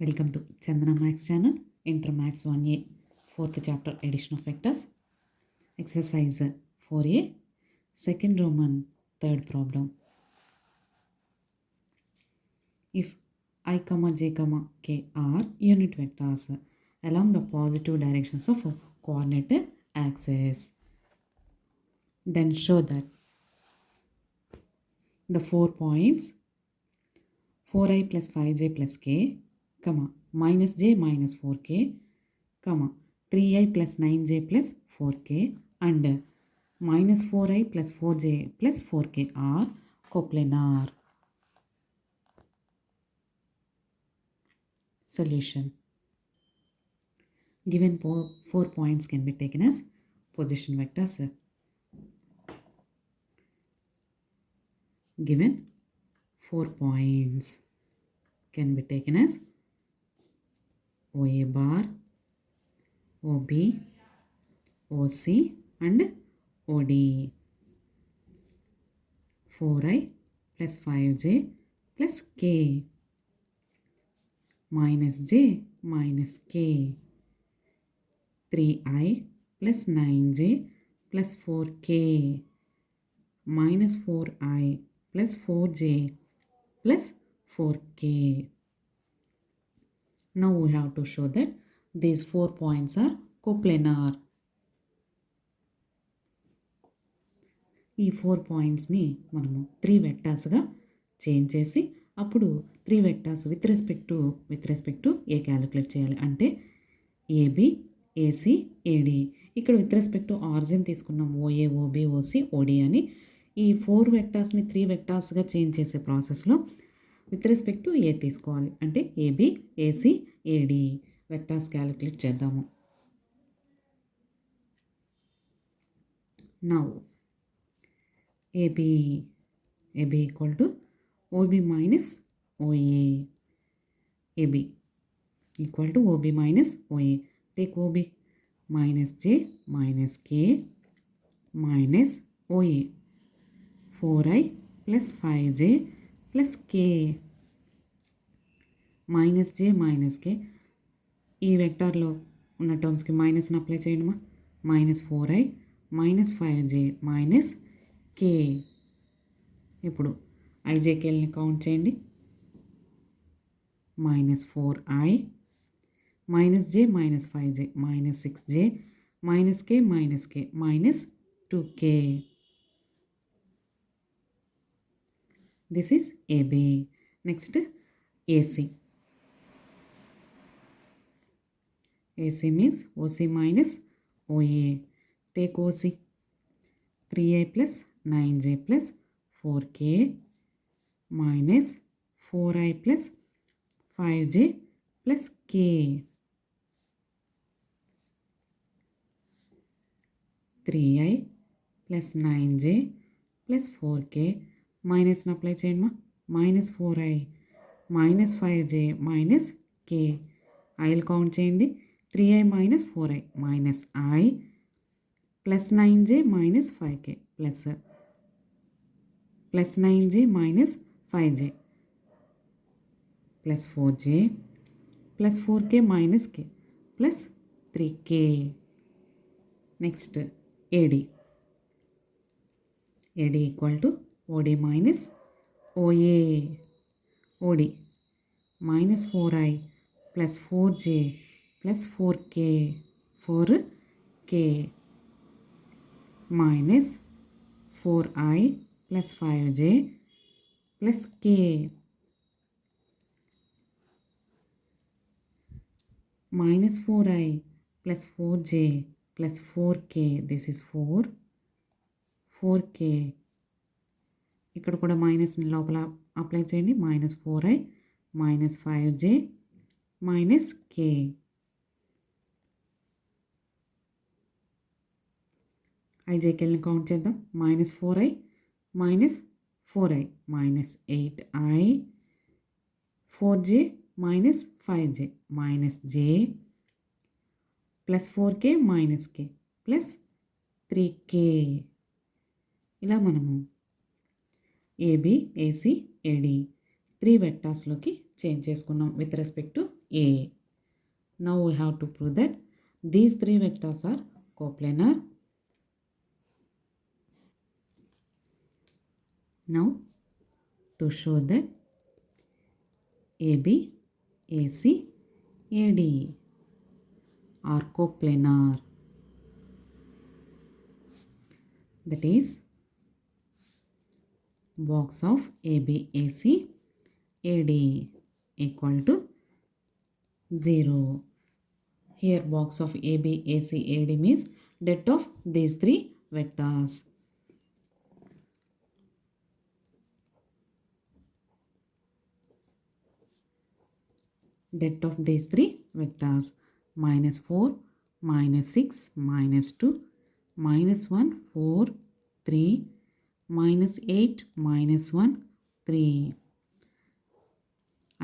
Welcome to Chandana Max channel, Inter Max 1A, 4th chapter, addition of vectors, exercise 4A, second Roman, third problem. If I, j, k are unit vectors along the positive directions of coordinate axis, then show that the 4 points 4i plus 5j plus k, minus j minus 4k, 3i plus 9j plus 4k and minus 4i plus 4j plus 4k are coplanar. Solution. Given 4 points can be taken as position vectors. Given 4 points can be taken as OA bar, OB, OC and OD. 4i plus 5j plus k minus j minus k. 3i plus 9j plus 4k minus 4i plus 4j plus 4k. Now we have to show that these 4 points are coplanar. ఈ 4 పాయింట్స్ని మనము 3 వెక్టార్స్గా change చేసి అప్పుడు 3 vectors with respect to A calculate చేయాలి. అంటే AB, AC, AD. ఇక్కడ with respect to origin తీసుకున్నాం ఓఏ, ఓబి, ఓసి, ఓడి అని. ఈ 4 వెక్టార్స్ని 3 వెక్టార్స్గా చేంజ్ చేసే ప్రాసెస్లో విత్ రెస్పెక్ట్ టు ఏ తీసుకోవాలి. అంటే AB, AC, AD vectors calculate చేద్దాము. Now AB equal to OB minus OA. AB equal to OB minus OA. Take OB minus J minus K minus OA. 4i plus 5j plus K minus J minus K. ఈ వెక్టార్లో ఉన్న టర్మ్స్కి మైనస్ని apply చేయడమా. minus 4i minus 5j minus k. ఇప్పుడు ఐజేకేల్ని count చేయండి. minus 4i minus j minus 5j minus 6j minus k minus 2k. This is AB. Next AC. AC means OC minus OA. Take OC. 3i plus 9j plus 4k minus 4i plus 5j plus k. I plus 9j plus 4k minus apply చేయండి మా. minus 4i minus 5j minus k. ఐలు count చేయండి. 3i minus 4i minus I plus 9j minus 5k plus 9j minus 5j plus 4j plus 4k minus k plus 3k. Next AD. AD equal to OD minus OA. OD minus 4i plus 4j plus 4k minus 4i plus 5j plus k. minus 4i plus 4j plus 4k. This is 4k. ఇక్కడ కూడా మైనస్ని లోపల apply చేయండి. minus 4i minus 5j minus k. ఐజేకెల్ని count చేద్దాం. minus 4i minus 4i minus 8i 4j minus 5j minus j plus 4k minus k plus 3k. ఇలా మనము AB, AC, AD 3 వెక్టార్స్లోకి change చేసుకున్నాం with respect to A. Now we have to prove that these three vectors are coplanar. Now to show that AB, AC, AD are coplanar. That is box of AB, AC, AD equal to 0. Here box of AB, AC, AD means det of these three vectors. Det of these three vectors -4, -6, -2, -1, 4, 3, -8, -1, 3.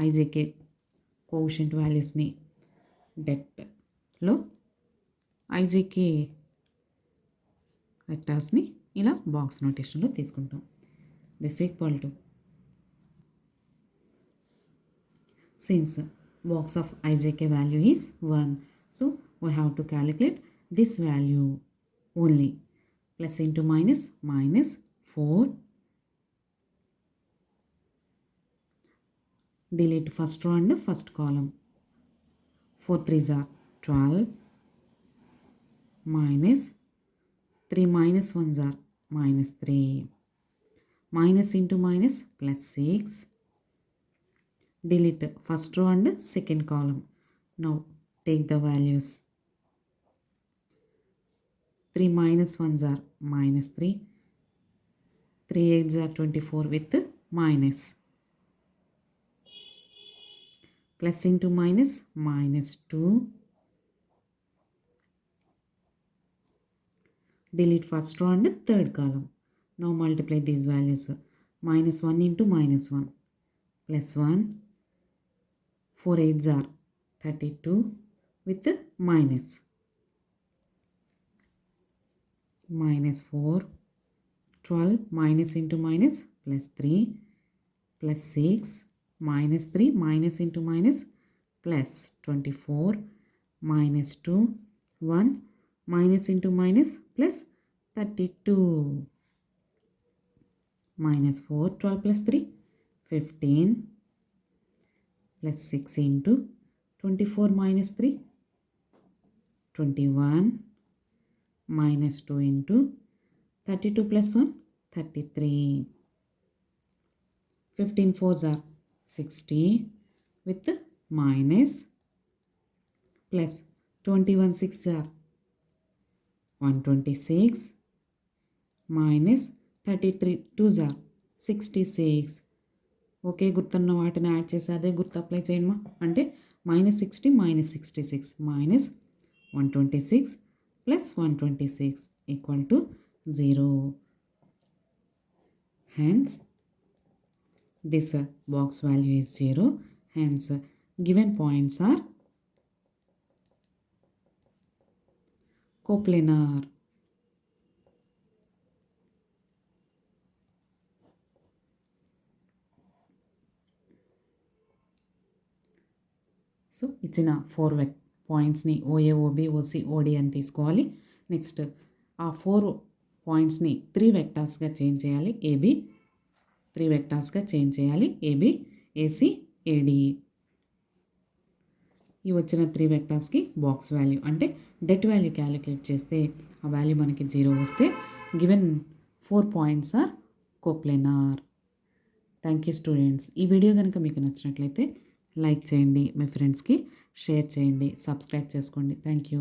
IJK quotient వాల్యూస్ని డెట్లో IJK వెక్టార్స్ని ఇలా box నోటేషన్లో తీసుకుంటాం. This equal to, since box of IJK value is 1, so we have to calculate this value only. Plus into minus, -4. Delete first row and first column. 4 3s are 12. Minus 3 minus 1s are -3. Minus into minus plus 6. Delete first row and second column. Now take the values. 3 minus 1s are -3. 3 8s are 24 with minus. Plus into minus, -2. Delete first row and third column. Now multiply these values. -1 into -1 plus 1. 4 8s are 32 with minus. -4. 12 minus into minus plus 3 plus 6. -3 minus into minus plus 24 -2 1 minus into minus plus 32. -4 12 plus 3 15 plus 6 into 24 minus 3 21 -2 into 32 plus 1 33. 15 4s are 60 with minus plus 21 6s are 126 minus 33 2s are 66. Okay, గుర్తున్న వాటిని add చేసి అదే గుర్తు apply చేయండి మా. అంటే -60 -66 -126 plus 126 equal to 0. Hence this box value is 0. Hence given points are coplanar. So ఇచ్చిన 4 పాయింట్స్ని ఓఏ, ఓబి, ఓసి, ఓడి అని తీసుకోవాలి. నెక్స్ట్ ఆ 4 పాయింట్స్ని 3 వెక్టార్స్గా చేంజ్ చేయాలి. ఏబి 3 వెక్టార్స్గా చేంజ్ చేయాలి. AB, AC, AD. ఈ వచ్చిన 3 వెక్టార్స్కి బాక్స్ వాల్యూ అంటే డెట్ వాల్యూ క్యాలిక్యులేట్ చేస్తే ఆ వాల్యూ మనకి 0 వస్తే given 4 points are coplanar. Thank you students. ఈ వీడియో కనుక మీకు నచ్చినట్లయితే లైక్ చేయండి, మీ ఫ్రెండ్స్కి షేర్ చేయండి, సబ్స్క్రైబ్ చేసుకోండి. Thank you.